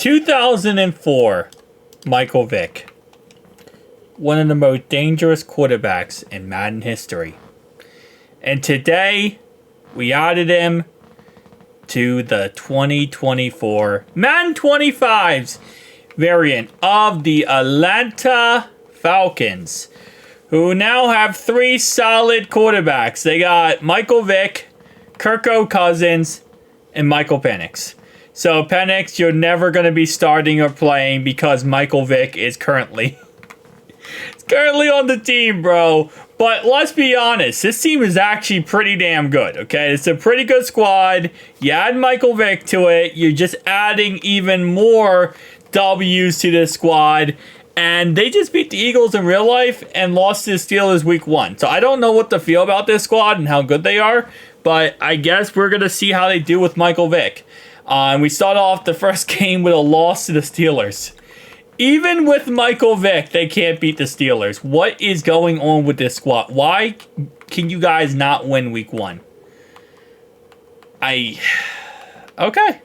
2004, Michael Vick. One of the most dangerous quarterbacks in Madden history. And today, we added him to the 2024 Madden 25s variant of the Atlanta Falcons, who now have three solid quarterbacks. They got Michael Vick, Kirko Cousins, and Michael Penix. So Penix, you're never going to be starting or playing because Michael Vick is currently on the team, bro. But let's be honest, this team is actually pretty damn good, okay? It's a pretty good squad. You add Michael Vick to it, you're just adding even more W's to this squad. And they just beat the Eagles in real life and lost to the Steelers week 1. So I don't know what to feel about this squad and how good they are, but I guess we're going to see how they do with Michael Vick. And we start off the first game with a loss to the Steelers. Even with Michael Vick, they can't beat the Steelers. What is going on with this squad? Why can you guys not win week 1? Okay.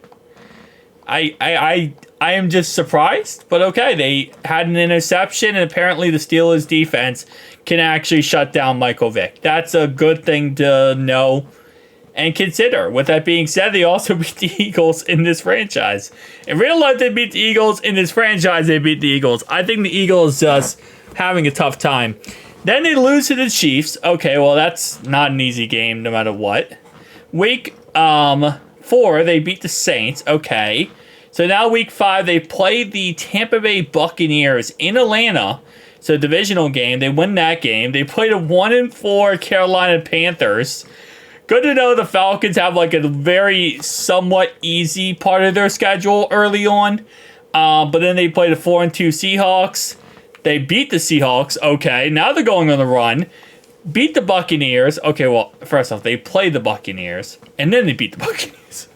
I am just surprised, but okay. They had an interception, and apparently the Steelers defense can actually shut down Michael Vick. That's a good thing to know and consider. With that being said, they also beat the Eagles in this franchise. In real life, they beat the Eagles. In this franchise, they beat the Eagles. I think the Eagles just having a tough time. Then they lose to the Chiefs. Okay, well, that's not an easy game no matter what. Week 4, they beat the Saints. Okay. So now week 5, they play the Tampa Bay Buccaneers in Atlanta. So divisional game. They win that game. They play the 1-4 Carolina Panthers. Good to know the Falcons have like a very somewhat easy part of their schedule early on. But then they play the 4-2 Seahawks. They beat the Seahawks. Okay, now they're going on the run. Beat the Buccaneers. Okay, well, first off, they play the Buccaneers. And then they beat the Buccaneers.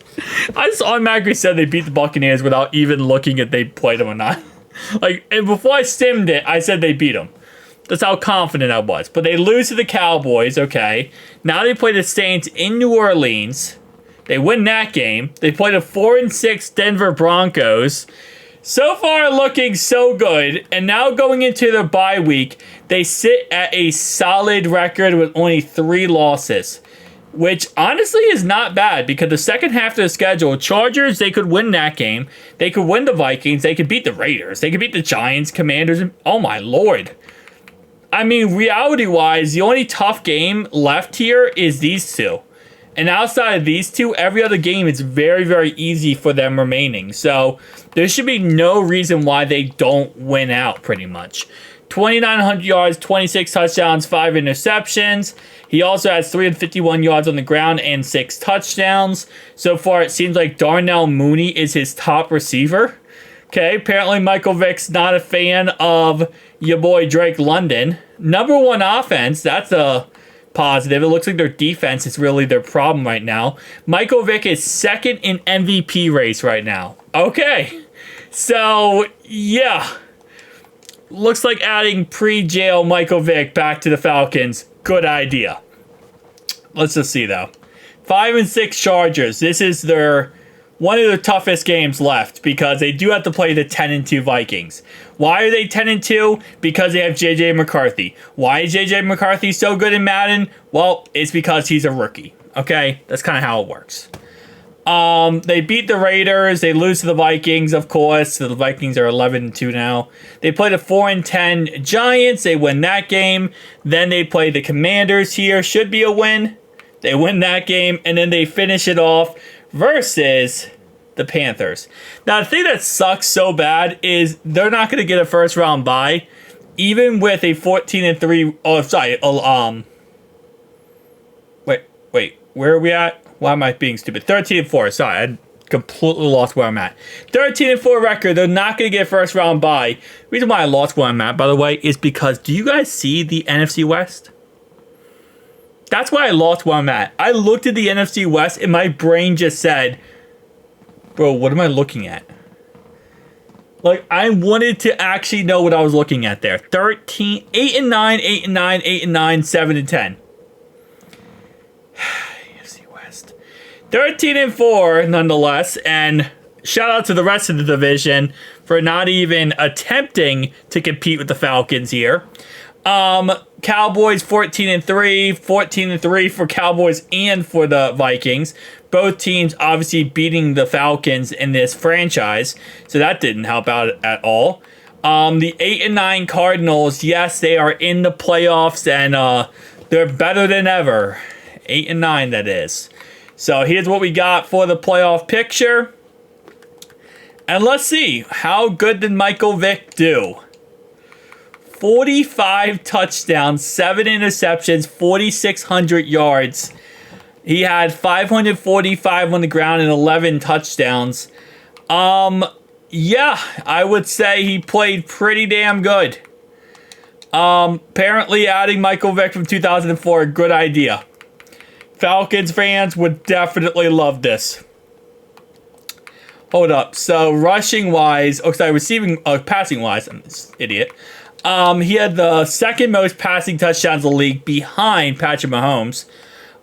I just automatically said they beat the Buccaneers without even looking at they played them or not. And before I stimmed it, I said they beat them. That's how confident I was. But they lose to the Cowboys, okay. Now they play the Saints in New Orleans. They win that game. They play the 4-6 Denver Broncos. So far looking so good. And now going into their bye week, they sit at a solid record with only 3 losses. Which honestly is not bad because the second half of the schedule, Chargers, they could win that game. They could win the Vikings. They could beat the Raiders. They could beat the Giants, Commanders. And, oh my lord. I mean, reality-wise, the only tough game left here is these two. And outside of these two, every other game is very, very easy for them remaining. So there should be no reason why they don't win out, pretty much. 2,900 yards, 26 touchdowns, 5 interceptions. He also has 351 yards on the ground and 6 touchdowns. So far, it seems like Darnell Mooney is his top receiver. Okay, apparently Michael Vick's not a fan of your boy Drake London. Number 1 offense, that's a positive. It looks like their defense is really their problem right now. Michael Vick is second in MVP race right now. Okay, so yeah. Looks like adding pre-jail Michael Vick back to the Falcons. Good idea. Let's just see, though. 5-6 Chargers. This is one of the toughest games left because they do have to play the 10-2 Vikings. Why are they 10-2? Because they have J.J. McCarthy. Why is J.J. McCarthy so good in Madden? Well, it's because he's a rookie. Okay? That's kind of how it works. They beat the Raiders. They lose to the Vikings, of course. So the Vikings are 11-2 now. They play the 4-10 Giants. They win that game. Then they play the Commanders here. Should be a win. They win that game. And then they finish it off versus the Panthers. Now, the thing that sucks so bad is they're not going to get a first round bye, even with a 14-3. Oh, sorry. Wait. Where are we at? Why am I being stupid? 13-4. Sorry, I completely lost where I'm at. 13-4 record. They're not going to get a first round bye. The reason why I lost where I'm at, by the way, is because do you guys see the NFC West? That's why I lost where I'm at. I looked at the NFC West and my brain just said, bro, what am I looking at? Like, I wanted to actually know what I was looking at there. 8-9, 8-9, 8-9, 7-10. NFC West. 13-4, nonetheless, and shout out to the rest of the division for not even attempting to compete with the Falcons here. Cowboys 14-3, 14-3 for Cowboys and for the Vikings. Both teams obviously beating the Falcons in this franchise, so that didn't help out at all. The 8-9 Cardinals, yes, they are in the playoffs and they're better than ever. 8-9, that is. So here's what we got for the playoff picture. And let's see, how good did Michael Vick do? 45 touchdowns, 7 interceptions, 4,600 yards. He had 545 on the ground and 11 touchdowns. Yeah, I would say he played pretty damn good. Apparently adding Michael Vick from 2004, a good idea. Falcons fans would definitely love this. Hold up. So rushing wise, passing wise, I'm this idiot. He had the second most passing touchdowns in the league behind Patrick Mahomes.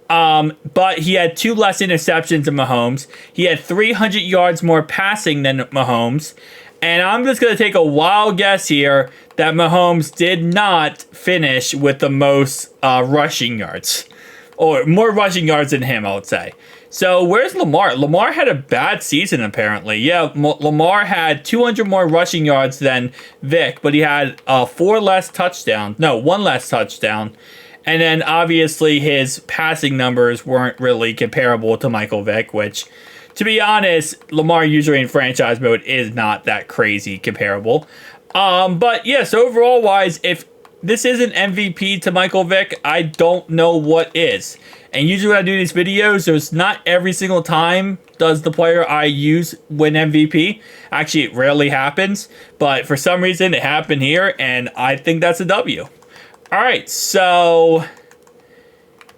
But he had 2 less interceptions than Mahomes. He had 300 yards more passing than Mahomes. And I'm just going to take a wild guess here that Mahomes did not finish with the most rushing yards. Or more rushing yards than him, I would say. So where's Lamar? Lamar had a bad season, apparently. Yeah, Lamar had 200 more rushing yards than Vick, but he had 1 less touchdown. And then obviously his passing numbers weren't really comparable to Michael Vick, which, to be honest, Lamar usually in franchise mode is not that crazy comparable. But yes, overall wise, if this isn't MVP to Michael Vick, I don't know what is. And usually when I do these videos, there's not every single time does the player I use win MVP. Actually, it rarely happens. But for some reason, it happened here, and I think that's a W. All right, so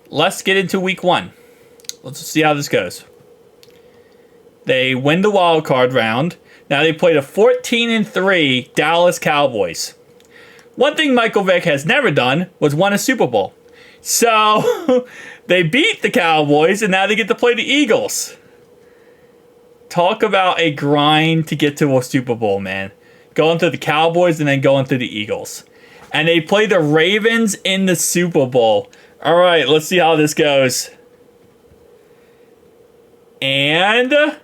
let's get into week 1. Let's see how this goes. They win the wild card round. Now they played a 14-3 Dallas Cowboys. One thing Michael Vick has never done was won a Super Bowl. So they beat the Cowboys, and now they get to play the Eagles. Talk about a grind to get to a Super Bowl, man. Going through the Cowboys and then going through the Eagles. And they play the Ravens in the Super Bowl. All right, let's see how this goes. And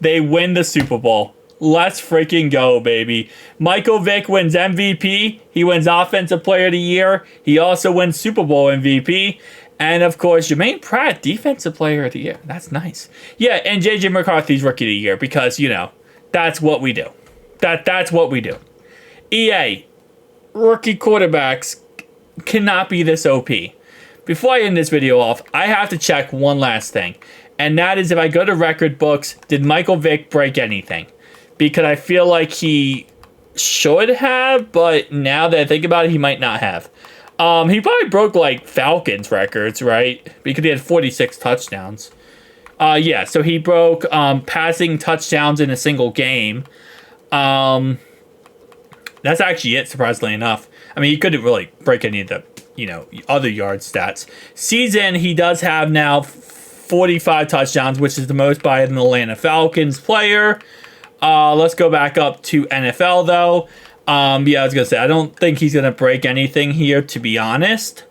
they win the Super Bowl. Let's freaking go, baby. Michael Vick wins MVP. He wins Offensive Player of the Year. He also wins Super Bowl MVP. And, of course, Jermaine Pratt, Defensive Player of the Year. That's nice. Yeah, and J.J. McCarthy's Rookie of the Year because, you know, that's what we do. That's what we do. EA, rookie quarterbacks cannot be this OP. Before I end this video off, I have to check one last thing. And that is if I go to record books, did Michael Vick break anything? Because I feel like he should have, but now that I think about it, he might not have. He probably broke, like, Falcons records, right? Because he had 46 touchdowns. Yeah, so he broke passing touchdowns in a single game. That's actually it, surprisingly enough. I mean, he couldn't really break any of the, other yard stats. Season, he does have now 45 touchdowns, which is the most by an Atlanta Falcons player. Let's go back up to NFL, though. Yeah, I was going to say, I don't think he's going to break anything here, to be honest.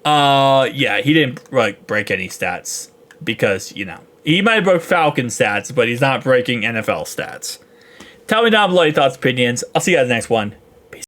Yeah, he didn't break any stats because, he might have broke Falcon stats, but he's not breaking NFL stats. Tell me down below your thoughts, opinions. I'll see you guys next one.